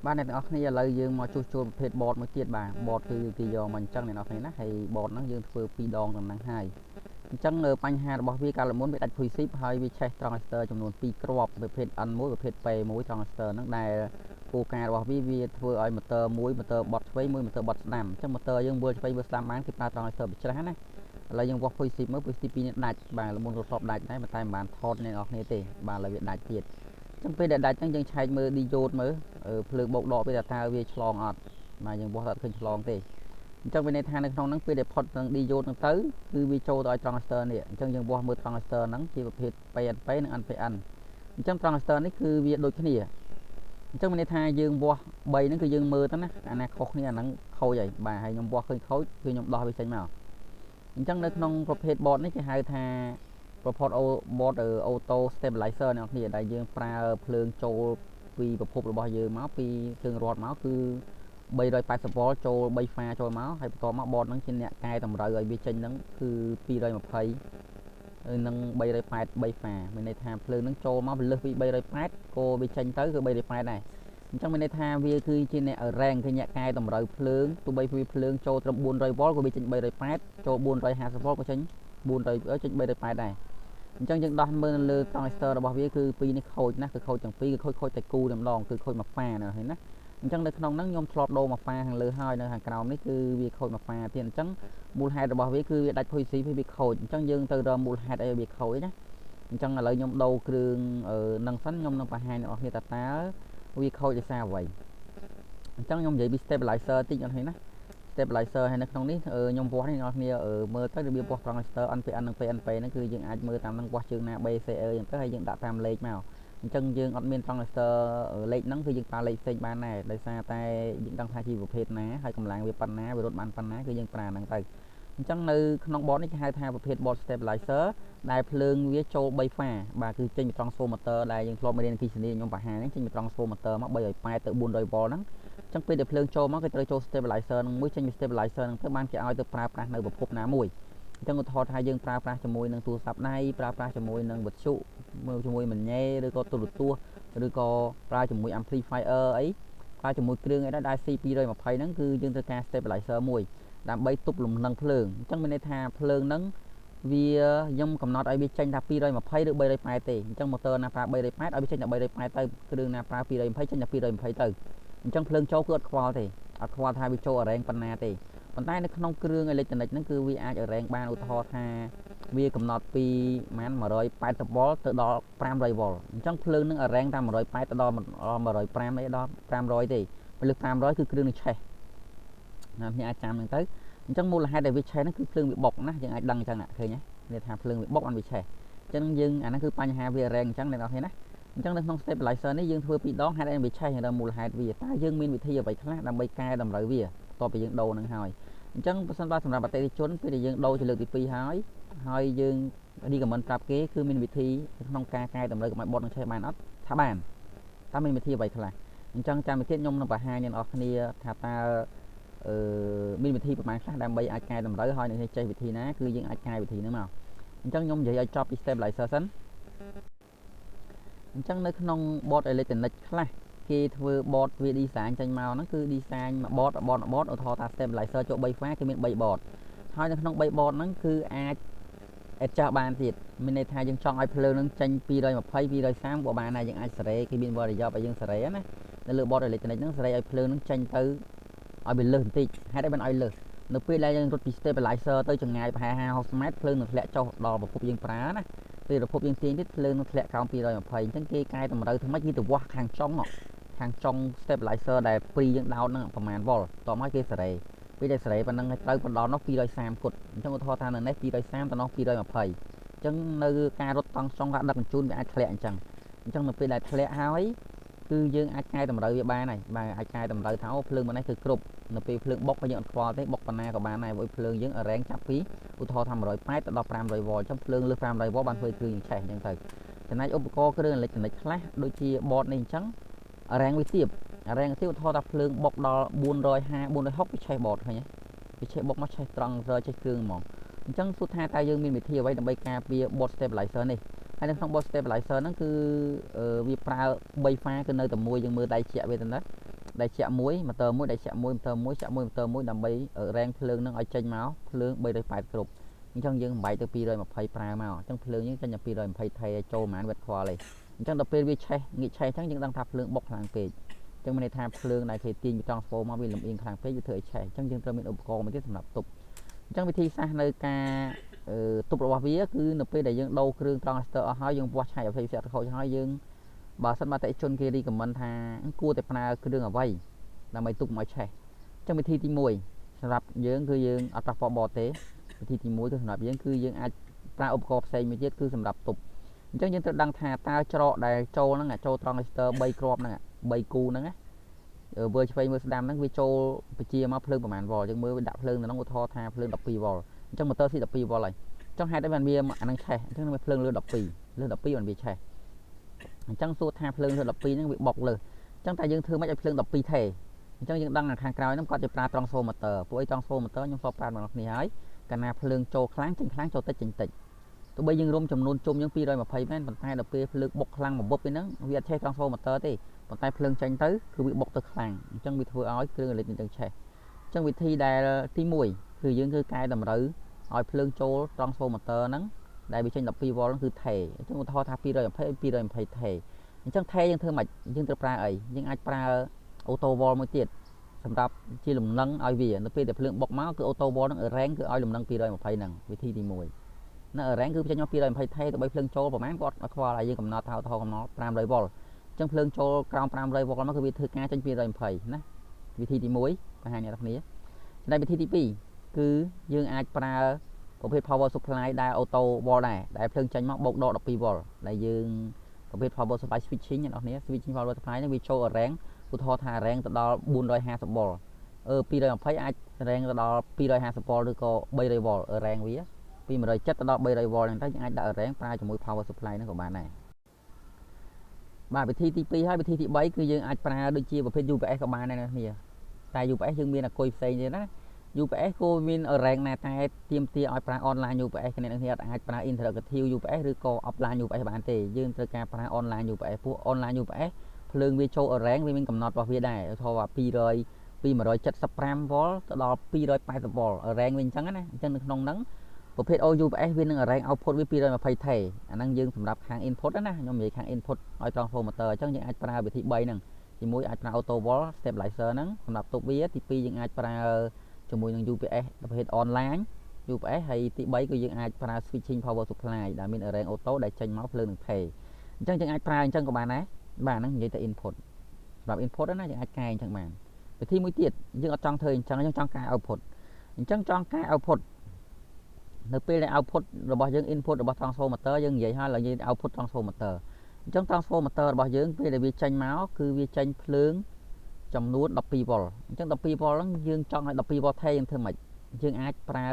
บ้านในออกนี่เลยยืมมาชูชูเพจบอร์ดมาเกียดบ่าบอร์ดคือตียอมันจังในออกนี่นะให้บอร์ดนั้นยืมเฟื่อปีดองตำนังให้จังปัญหาบอกวิการละมุนไปดัดพุยซิปให้วิชัยตรองสเตอร์จำนวนปีกรอบประเภทอันมุ้ยประเภทเปย์มุ้ยตรองสเตอร์นั่งได้ปูการบอกวิเฟื่อไอ้มาเตอร์มุ้ยมาเตอร์บอทไว้มุ้ยมาเตอร์บอทนำจังมาเตอร์ยังบัวไปบัวสามมันคือปลาตรองสเตอร์ไปชนะนะเรายังบอกพุยซิปเมื่อพุยซิปปีนี้ดัดบ่าละมุนทดสอบดัดได้มาตายบานทอดในออกนี่เตะบ่าละเวียดดัดเกียดจังไปดัดจังยังใช้มือดีโยนมือเพลิงบกดอกไปแต่ทาเวียฉลองอดมายังบอกขึ้นฉลองเตะจังไปในทางในคลองนั้นไปเด็ดพอดดีโยนตั้งตื้อคือวิโจต่อยตรองสเตอร์เนี่ยจังยังบอกมือตรองสเตอร์นั้นที่ประเภทไปอันไปนั่งอันไปอันจังตรองสเตอร์นี่คือวิโดยขี้เนี่ยจังไปในทางยังบอกใบนั่นคือยังมือตั้งนะอันนั้นเขาเนี่ยนั่งเขาใหญ่บ่ายให้ยังบอกขึ้นเขาคือยังดอไปใส่มาจังในคลองประเภทบอลนี่จะหายทาประพอดเอาบอลออโต้สเตเบลไลเซอร์เนี่ยที่ได้ยังปลาเพลิงโจปีประพบระบายยืมม้าปีเพลิงรอดม้าคือใบโดยปลายสปอร์โจใบฟ้าโจม้าให้ต่อมาบอลนั่งชิ้นเนี่ยกายต่ำเลยบีเจนนั่งคือปีโดยมาเพย์นั่งใบโดยปลายใบฟ้าไม่ในทางเพลิงนั่งโจม้าเป็นเลือกใบโดยปลายโกบีเจนtớiคือใบโดยปลายnàyจังไม่ในทางวีคือชิ้นเนี่ยแรงคือเนี่ยกายต่ำเลยเพลิงตัวใบเพลิงโจตรบุญโดยบอลก็บีเจนใบโดยปลายโจบุญโดยหาสปอร์ก็ชิ้นบุญโดยชิ้นใบโดยปลายnàyจังยังดอนเมื่อเลือตอนสเตอร์ระบอบวิคือปีนี้โคตรนะคือโคตรจังปีคือโคตรแต่กูเดมลองคือโคตรมาฟ้าเนอะเห็นนะจังในขนมนั่งยมสลอดโดมาฟ้าhàngเลือห้อยเนอะhàngกราวนี่คือวิโคตรมาฟ้าเทียนจังมูลหายระบอบวิคือดัดพุยซีวิโคตรจังยังtừรมูลหายได้วิโคตรนะจังเลยยมโดเครื่องนังสันยมนังปะหายเนอะเฮียตาตาวิโคตรจะซาไว้จังยมใหญ่บิสเตเบลไลเซอร์ติงกันเห็นนะสเตเบลไลเซอร์ให้ในขนมนี้ยมวัวนี่เนาะเนี่ยเมื่อตั้งแต่เบียร์วัวตรองสเตอร์อันไปอันนึงไปอันไปนั่นคือยังอาจมือตามนั่งวัวชื่อนาเบเซยังก็ให้ยังดัดตามเลขมาจังยังอัดเมียนตรองสเตอร์เลขนั่งคือยังปลาเลขเซ็งบ้านnàyโดยซาแต่ยังตั้งท่าชีประเภทนะให้กำลังเวียปันนะเวียรถมันปันนะคือยังปลานั่งไปจังในขนมบอลนี่จะให้ท่าประเภทบอลสเตเบลไลเซอร์ได้เพลิงเวียโจใบฟ้าบาคือเจนมีตรองโฟมอเตอร์ได้ยังพลอมไม่ได้ในที่นี้ยมปะหานั่งเจนมีตรองโฟมอเตอร์มักใบใบปลายตัวบุญโดยบอลนั้นจังเป็นเด็กเพลิงโจมันก็จะโจสเตเบลไลเซอร์มุ้ยเช่นมีสเตเบลไลเซอร์เพื่อบ้านจะเอาตัวปลาปลาในแบบพบน้ำมุ้ยจังก็ทอทายยังปลาปลาจมูกหนึ่งตัวสับในปลาปลาจมูกหนึ่งบัดชุมือจมูกมันแย่หรือก็ตัวหรือก็ปลาจมูกอัมพลิฟายเออร์ไอ้ปลาจมูกเครื่องไอ้ได้ซีพีเลยมาไพ่นั่นคือยังตัวการสเตเบลไลเซอร์มุ้ยดำใบตุบหลุมนังเพลิงจังเป็นในทาเพลิงนั้นvì dòng cầm nọt ở bên trên đạp pi rồi mà phay được bay đây phay tê trong motor na pha bay đây phay ở bên trên là bay đây phay tới cái đường na pha pi đây phay trên là pi đây phay tới trongเพลิงโจคือควอลthìควอลทายวิโจแรงปันนาthì ប៉ុន្តែនៅក្នុងគ្រឿងអេឡិចត្រូនិកហ្នឹងគឺវាអាចរែងបានឧទាហរណ៍ថាវាកំណត់ពីម៉ាន180 វ៉ុលទៅដល់500 វ៉ុលអញ្ចឹងភ្លើងនឹងរែងតាម180ទៅដល់105នេះដល់500ទេពេលលើ500គឺគ្រឿងនឹងឆេះណាអ្នកអាចចាំហ្នឹងទៅអញ្ចឹងមូលហេតុដែលវាឆេះហ្នឹងគឺភ្លើងវាបុកណាយើងអាចដឹងអញ្ចឹងណាឃើញទេនេះថាភ្លើងវាបុកបានវាឆេះអញ្ចឹងយើងអាហ្នឹងគឺបញ្ហាវារែងអញ្ចឹងអ្នកនរឃើញណាអញ្ចឹងនៅក្នុង stabilizer នេះយើងធ្វើពីរដងហេតុអីវាឆេះដល់មូលហេតុវាតើយើងមានវិធីអ្វីខ្លះដើម្បីកែតម្រូវវាតទៅពីយើងដូរនឹងហើយអញ្ចឹងបើសិនបើសម្រាប់អតិថិជនពេលដែលយើងដូរជាលើកទី2ហើយយើងរីកមិនប្រាប់គេគឺមានវិធីក្នុងការកែតម្រូវកុំឲ្យបត់នឹងឆេះបានអត់ថាបានតើមានវិធីអ្វីខ្លះអញ្ចឹងចាំវិធីខ្ញុំនឹងបង្ហាញអ្នកនរគ្នាថាតើមានវិធីប្រមាណខ្លះដើម្បីអាចកែតម្រូវហើយនឹងចេះវិធីណាគឺយើងអាចកែវិធីហ្នឹងមកអញ្ចឹងខ្ញុំនិយាយឲ្យចប់ពី stabilizer សិនអញ្ចឹងនៅក្នុង board electronic ខ្លះគេធ្វើ board វា design ចេញមកហ្នឹងគឺ design មួយ board ឧទាហរណ៍ថា stabilizer ចូល3 pha គេមាន3 board ហើយនៅក្នុង3 board ហ្នឹងគឺអាច adjust បានទៀតមានន័យថាយើងចង់ឲ្យភ្លើងហ្នឹងចេញ220 230ក៏បានដែរយើងអាចសេរីគេមាន variable ឲ្យយើងសេរីណានៅលើ board electronic ហ្នឹងសេរីឲ្យភ្លើងហ្នឹងចេញទៅឲ្យវាលើសបន្តិចហេតុអីបានឲ្យលើសនៅពេលដែលយើងរត់ពី stabilizer ទៅចម្ងាយប្រហែល50 ម៉ែត្រភ្លើងនឹងធ្លាក់ចុះដល់ប្រភពយើងប្រើណាពេលប្រភពយើងទាញទៀតភ្លើងនឹងធ្លាក់ក្រោម220អញ្ចឹងគេកែតម្រូវថ្មីគេទៅវាស់ខាងចុង stabilizer ដែលព្រីយើងដោតហ្នឹងប្រហែលវ៉ុលតោះមកគេសេរីពេលដែលសេរីប៉ុណ្ណឹងឲ្យត្រូវបណ្ដល់នោះ230គត់អញ្ចឹងឧទាហរណ៍ថានៅនេះ230ទៅនោះ220អញ្ចឹងនៅការរត់តង់ចុងការដឹកជញ្ជូនវាអាចធ្លាក់អញ្ចឹងនៅពេលដែលធ្លាក់ហើយគឺយើងអាចកែតម្រូវវាបានហើយបាទអាចកែតម្រូវថាអូភ្លើងប៉ុណ្ណេះគឺគ្រប់នៅពេលភ្លើងបុកយើងអត់ខ្វល់ទេបុកប៉ុណ្ណាក៏បានដែរព្រោះភ្លើងយើងរែងចាប់ពីឧទាហរណ៍ថា180ទៅដល់500វ៉ុលអញ្ចឹងភ្លើងលើស500វ៉ុលបានធ្វើគ្រឿងយើងឆេះអញ្ចឹងទៅចំណែកឧបករណ៍គ្រឿងអេឡិចត្រូនិកខ្លះដូចជា board នេះអញ្ចឹងរែងវាទាបឧទាហរណ៍ថាភ្លើងបុកដល់450 460វាឆេះ board ឃើញទេវាឆេះបុកមកឆេះត្រង់ចេះគ្រឿងហ្មងអញ្ចឹងសួរថាតើយើងមានវិធីអ្វីដើម្បីការពារ board stabilizer នេះហើយនៅក្នុង board stabilizer ហ្នឹងគឺវាប្រើ3 pha គឺនៅតែមួយយើងមើលដៃជាក់វាទៅណា ដែលជាក់មួយ motor មួយដែលជាក់មួយ motor មួយជាក់មួយ motor មួយដើម្បីរែងភ្លើងនឹងឲ្យចេញមកភ្លើង380គ្រប់អញ្ចឹងយើងបំបែកទៅ220ប្រើមកអញ្ចឹងភ្លើងយើងចេញតែ220ថេចូលប្រហែលវ៉ាត់ខ្វល់ទេអញ្ចឹងដល់ពេលវាឆេះងាកឆេះអញ្ចឹងយើងដឹងថាភ្លើងបុកខ្លាំងពេកអញ្ចឹងមានន័យថាភ្លើងដែលគេទាញពីត្រង់ស្ពូមកវាលំអៀងខ្លាំងពេកវាធ្វើឲ្យឆេះអញ្ចឹងយើងត្រូវមានឧបករណ៍មួយទៀតសម្រាប់ទប់អញ្ចឹងវិធីសាស្ត្រនៅការទប់របស់វាគឺនៅពេលដែលយើងដូរគ្រឿងត្រង់ Master អស់ហើយយើងវាស់ឆាយអភ័យផ្សិតខូចហើយយើងបើសិនមកតេជនគេរីកមិនថាគួរតែប្រើគ្រឿងអ្វីដើម្បីទប់មកឆេះអញ្ចឹងវិធីទី1សម្រាប់យើងគឺយើងអត់ប៉ះពាល់បតទេវិធីទី1គឺសម្រាប់យើងគឺយើងអាចប្រើឧបករណ៍ផ្សេងមួយទៀតគឺសម្រាប់ទប់អញ្ចឹងយើងត្រូវដឹងថាតើច្រកដែលចូលហ្នឹងចូលត្រង់ Master 3គ្រាប់ហ្នឹង3គូហ្នឹងណាវើឆ្វេងមើលស្ដាំហ្នឹងវាចូលបជាមកភ្លើងប្រហែលវ៉ុលយើងមើលវាដាក់ភ្លើងនៅក្នុងឧទាហរណ៍ថាភ្លើង12វ៉ុលអញ្ចឹង motor ស៊ី12វ៉ុលហើយអញ្ចឹងហេតុអីបានវាអាហ្នឹងឆេះអញ្ចឹងវាភ្លើងលើ12បានវាឆេះអញ្ចឹងសួរថាភ្លើងលើ12ហ្នឹងវាបុកលើអញ្ចឹងតែយើងធ្វើមិនឲ្យភ្លើង12ថេអញ្ចឹងយើងដឹងថាខាងក្រោយហ្នឹងគាត់จะប្រើត្រង់ transformer ពួកអីត្រង់ transformer ខ្ញុំសពប្រាប់បងប្អូនគ្នាហើយកាលណាភ្លើងចូលខ្លាំងចេញខ្លាំងចូលតិចចេញតិចទោះបីយើងរុំចំនួនជុំយើង220មែនប៉ុន្តែដល់ពេលភ្លើងបុកខ្លាំងមកបុកពេលហ្នឹងវាអត់ឆេះ transformer ទេប៉ុន្តែភ្លើងចេញទៅគឺវាបុកទៅខ្លាំងអញ្ចឹងវាធ្វើឲ្យគ្រឿងអេឡិចមិនទាំងឆេះអញ្ចឹងវិធីដែលទី1គឺយើងគឺកែតម្រូវឲ្យភ្លើងចូល transformer ហ្នឹងដែលវាចេញ12វ៉ុលហ្នឹងគឺថេអញ្ចឹងឧទាហរណ៍ថា220ថេអញ្ចឹងថេយើងធ្វើម៉េចយើងត្រូវប្រើអីយើងអាចប្រើអូតូវ៉ុលមួយទៀតសម្រាប់ជាលំនឹងឲ្យវានៅពេលដែលភ្លើងបុកមកគឺអូតូវ៉ុលហ្នឹងរ៉េងគឺឲ្យលំនឹង220ហ្នឹងវិធីទី1នៅរ៉េងគឺចេញមក220ថេទៅបីភ្លើងចូលប្រហែលគាត់អត់ខ្វល់ហើយយើងកំណត់ថាឧទាហរណ៍កំណត់500វ៉ុលអញ្ចឹងភ្លើងចូលក្រោម500វ៉ុលមកគឺវាធ្វើការចេញ220ណាវិធីទី1បង្ហាញអ្នកនរគ្នាចំណែកវិធីទី2គឺយើងអាចប្រើប្រភេទ power supply ដែលអូតូវ៉ុលដែរដែលភ្លើងចេញមកបូកដក12វ៉ុលដែលយើងប្រភេទ power supply switching អ្នកនរគ្នា switching power supply ហ្នឹងវាចូលរ៉េងឧទាហរណ៍ថារ៉េងទៅដល់450វ៉ុល220អាចរ៉េងទៅដល់250វ៉ុលឬក៏300វ៉ុលរ៉េងវាពី170ទៅដល់300វ៉ុលហ្នឹងទៅយើងអាចដាក់រ៉េងប្រើជាមួយ power supply ហ្នឹងក៏បានដែរបាទវិធីទី2ហើយវិធីទី3គឺយើងអាចប្រើដូចជាប្រភេទ UPS ក៏បានដែរអ្នកគ្នាតែ UPS យើងមានអគុយផ្សេងទៀតណា UPS គួរមានរ៉េងណាតែទៀមទាឲ្យប្រើ online UPS គ្នានឹងគ្នាអាចប្រើ interactive UPS ឬក៏ offline UPS បានទេយើងត្រូវការប្រើ online UPS ពួក online UPS ភ្លើងវាចូលរ៉េងវាមានកំណត់របស់វាដែរថាពី175វ៉ុលទៅដល់280វ៉ុលរ៉េងវាអញ្ចឹងណាអញ្ចឹងនៅក្នុងហ្នឹងប្រភេទ UPS វានឹងរ៉េង output វា220ថេអាហ្នឹងយើងសម្រាប់ខាង input ណាខ្ញុំនិយាយខាង input ឲ្យ transformer អញ្ចឹងយើងអាចប្រើវិធី3ហ្នឹងទី1អាចប្រើ auto wall stabilizer ហ្នឹងសម្រាប់ទប់វាទី2យើងអាចប្រើជាមួយនឹង UPS ប្រភេទ online UPS ហើយទី3គឺយើងអាចប្រើ switching power supply ដែលមាន array auto ដែលចេញមកភ្លើងនឹងថេអញ្ចឹងយើងអាចប្រើអញ្ចឹងក៏បានដែរបាទហ្នឹងនិយាយតែ input សម្រាប់ input ណាយើងអាចកែអញ្ចឹងបានវិធីមួយទៀតយើងអត់ចង់ធ្វើអញ្ចឹងយើងចង់កែ output អញ្ចឹងចង់កែ output នៅពេលដែល output របស់យើង input របស់ transformer យើងនិយាយហើយឡើយយើង output transformer អញ្ចឹង transformer របស់យើងពេលដែលវាចេញមកគឺវាចេញភ្លើងចំនួន12វ៉ុលអញ្ចឹង12វ៉ុលហ្នឹងយើងចង់ឲ្យ12វ៉ុលថេយើងធ្វើម៉េចយើងអាចប្រើ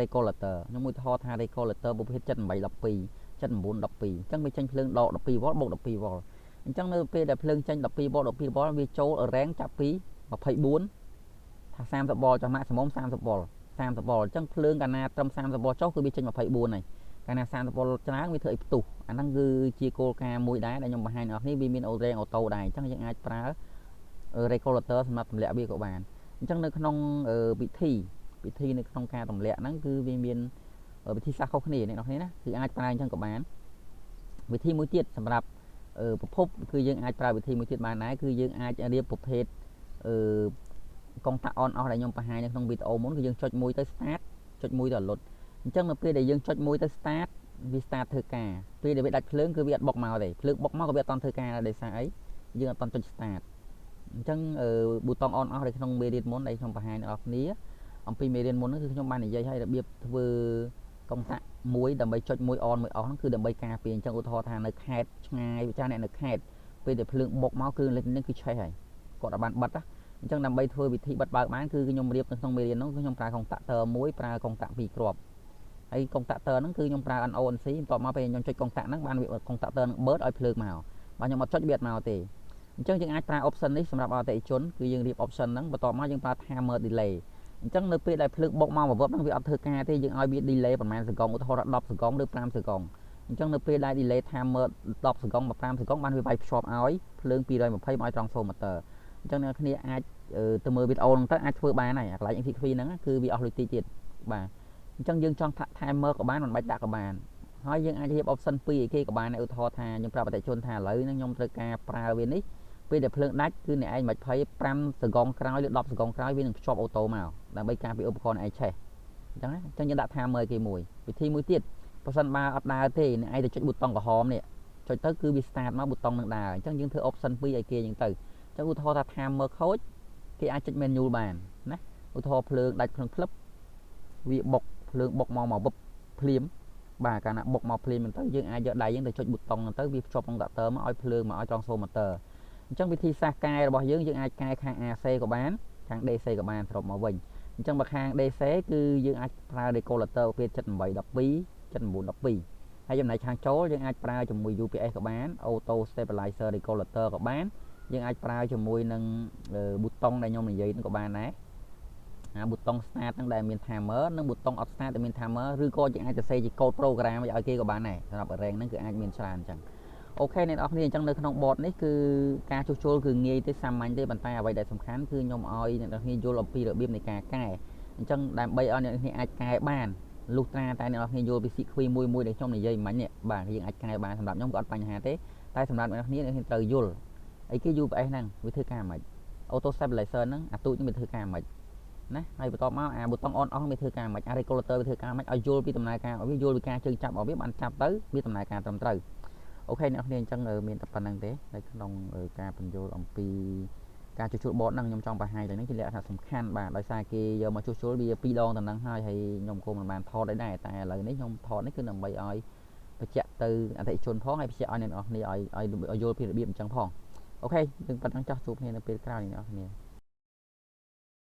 regulator ខ្ញុំឧទាហរណ៍ថា regulator ប្រភេទ7812 7912អញ្ចឹងវាចេញភ្លើងដក12វ៉ុលបូក12វ៉ុលអញ្ចឹងនៅពេលដែលភ្លើងចេញ12វ៉ុល12វ៉ុលវាចូលរ៉េងចាប់ពី24ថា30វ៉ុលចុះ maximum 30វ៉ុល30វ៉ុលអញ្ចឹងភ្លើងកាលណាត្រឹម30វ៉ុលចុះគឺវាចេញ24ហើយកាលណា30វ៉ុលច្រើនវាធ្វើឲ្យផ្ទុះអាហ្នឹងគឺជាគោលការណ៍មួយដែរដែលខ្ញុំបង្ហាញដល់អ្នកនេះវាមានរ៉េងអូតូដែរអញ្ចឹងយើងអាចប្រើ regulator សម្រាប់ទម្លាក់វាក៏បានអញ្ចឹងនៅក្នុងវិធីនៅក្នុងការទម្លាក់ហ្នឹងគឺវាមានវិធីសាស្ត្រខុសគ្នាអ្នកនរគ្នាណាគឺអាចប្រើអញ្ចឹងក៏បានវិធីមួយទៀតសម្រាប់ប្រភពគឺយើងអាចប្រើវិធីមួយទៀតបានដែរគឺយើងអាចរៀបប្រភេទកុងតាក់ on off ដែលខ្ញុំបង្ហាញនៅក្នុងវីដេអូមុនគឺយើងចុចមួយទៅ start ចុចមួយទៅលុតអញ្ចឹងនៅពេលដែលយើងចុចមួយទៅ start វា start ធ្វើការពេលដែលវាដាច់ភ្លើងគឺវាអត់បុកមកទេភ្លើងបុកមកក៏វាអត់តន់ធ្វើការដែរដោយសារអីយើងអត់តន់ចុច start អញ្ចឹងប៊ូតុង on off នៅក្នុងមេរៀនមុនដែលខ្ញុំបង្ហាញដល់អ្នកគ្នាអំពីមេរៀនមុនហ្នឹងគឺខ្ញុំបាននិយាយឲ្យរបៀបធ្វើកុងតាក់មួយដើម្បីចុចមួយ on មួយ off ហ្នឹងគឺដើម្បីការពារអញ្ចឹងឧទាហរណ៍ថានៅខេត្តឆ្ងាយចាស់អ្នកនៅខេត្តពេលដែលភ្លើងបុកមកគឺលេខនេះគឺឆេះហើយគាត់អាចបានបិទណាអញ្ចឹងដើម្បីធ្វើវិធីបិទបើកបានគឺខ្ញុំរៀបនៅក្នុងមេរៀនហ្នឹងគឺខ្ញុំប្រើកុងតាក់ទ័រមួយប្រើកុងតាក់2គ្រាប់ហើយកុងតាក់ទ័រហ្នឹងគឺខ្ញុំប្រើ NONC បន្ទាប់មកពេលខ្ញុំចុចកុងតាក់ហ្នឹងបានវាកុងតាក់ទ័រហ្នឹងបឺតឲ្យភ្លើងមកបាទខ្ញុំអត់ចុចវាអត់មកទេអញ្ចឹងយើងអាចប្រើ option នេះសម្រាប់អតិថិជនគឺយើងរៀប option ហ្នឹងបន្ទាប់មកយើងប្រើ timer delay អញ្ចឹងនៅពេលដែលភ្លើងបុកមកវឹបហ្នឹងវាអត់ធ្វើការទេយើងឲ្យវា delay ប្រហែលសកុំឧទាហរណ៍10សកុំឬ5សកុំអញ្ចឹងនៅពេលដែល delay timer 10សកុំមក5សកុំបានវាវាយភ្ជាប់ឲ្យភ្លើង220មកឲ្យ transformer អ ចឹងអ្នកគ្នាអាចទៅមើលវីដេអូហ្នឹងទៅអាចធ្វើបានហើយកន្លែង XP ហ្នឹងគឺវាអស់លុយតិចទៀតបាទអញ្ចឹងយើងចង់ timer ក៏បានមិនបាច់ដាក់ក៏បានហើយយើងអាចរៀប option 2អីគេក៏បានឧទាហរណ៍ថាខ្ញុំប្រាប់អតិថិជនថាឥឡូវហ្នឹងខ្ញុំត្រូវការប្រើវានេះពេលដែលភ្លើងដាច់គឺអ្នកឯងមិនភ័យ5សកងក្រោយឬ10សកងក្រោយវានឹងភ្ជាប់អូតូមកដើម្បីការពារឧបករណ៍អ្នកឯងឆេះអញ្ចឹងណាអញ្ចឹងយើងដាក់ timer គេមួយវិធីមួយទៀតបើសិនបើអត់ដើរទេអ្នកឯងទៅចុចប៊ូតុងក្រហមនេះចុចទៅគឺវា start មកប៊ូតុងនឹងដើរអញ្ចឹងយើងធ្វើ option 2ឲ្យគេអញ្ចឹងទៅអញ្ចឹងឧទាហរណ៍ថា timer ខូចគេអាចចុច menu បានណាឧទាហរណ៍ភ្លើងដាច់ភ្លើងភ្លឹបវាបុកភ្លើងបុកមកវឹបភ្លាមបាទកាលណាបុកមកភ្លាមទៅយើងអាចយកដៃយើងទៅចុចប៊ូតុងទៅវាភ្ជាប់ contactor មកឲ្យភ្លើងមកឲ្យ transformer អញ្ចឹងវិធីសាស្ត្រកែរបស់យើងអាចកែខាង AC ក៏បានខាង DC ក៏បានសរុបមកវិញអញ្ចឹងបើខាង DC គឺយើងអាចប្រើ regulator ប្រភេទ7812 7912ហើយចំណែកខាងចូលយើងអាចប្រើជាមួយ UPS ក៏បាន auto stabilizer regulator ក៏បានយើងអាចប្រើជាមួយនឹងប៊ូតុងដែលខ្ញុំនិយាយហ្នឹងក៏បានដែរប៊ូតុង start ហ្នឹងដែលមាន timer និងប៊ូតុងអត់ start ដែលមាន timer ឬក៏យើងអាចសរសេរជា code program ឲ្យគេក៏បានដែរសម្រាប់ rank ហ្នឹងគឺអាចមានច្រើនអញ្ចឹងអូខេអ្នកនរគ្នាអញ្ចឹងនៅក្នុង board នេះគឺការជួសជុលគឺងាយទេសាមញ្ញទេប៉ុន្តែអ្វីដែលសំខាន់គឺខ្ញុំឲ្យអ្នកនរគ្នាយល់អំពីរបៀបនៃការកែអញ្ចឹងដើម្បីឲ្យអ្នកនរគ្នាអាចកែបានលុះត្រាតែអ្នកនរគ្នាយល់ពី sequence មួយដែលខ្ញុំនិយាយមិញនេះបាទយើងអាចកែបានសម្រាប់ខ្ញុំក៏អត់បញ្ហាទេតែសម្រាប់អ្នកនរគ្នាត្រូវយល់អីគេ UPS ហ្នឹងវាធ្វើការម៉េច auto stabilizer ហ្នឹងអាទូចនេះវាធ្វើការម៉េចណាហើយបន្ទាប់មកអាប៊ូតុង on off វាធ្វើការម៉េចអា regulator វាធ្វើការម៉េចឲ្យយល់ពីដំណើរការរបស់វាយល់ពីការជើងចាប់របស់វាបានចាប់ទៅវាដំណើរការត្រឹមត្រូវអូខេអ្នកនរគ្នាអញ្ចឹងមានតែប៉ុណ្្នឹងទេនៅក្នុងការបញ្យល់អំពីការជួសជុល board ហ្នឹងខ្ញុំចង់បង្ហាញតែនេះជាលក្ខណៈសំខាន់បាទដោយសារគេយកមកជួសជុលវា2ដងតំណឹងហើយខ្ញុំក៏មិនបានថតដែរតែឥឡូវនេះខ្ញុំថតនេះគឺដើម្បីឲ្យបញ្ជាក់ទៅអតិថិជនផងហើយបញ្ជាក់ឲ្យអ្នកនរគ្នាឲ្យយល់ពីរបៀបអញ្ចឹងផងអូខេយើងប៉ុណ្្នឹងចោះជួបគ្នានៅពេលក្រោយអ្នកនរគ្នា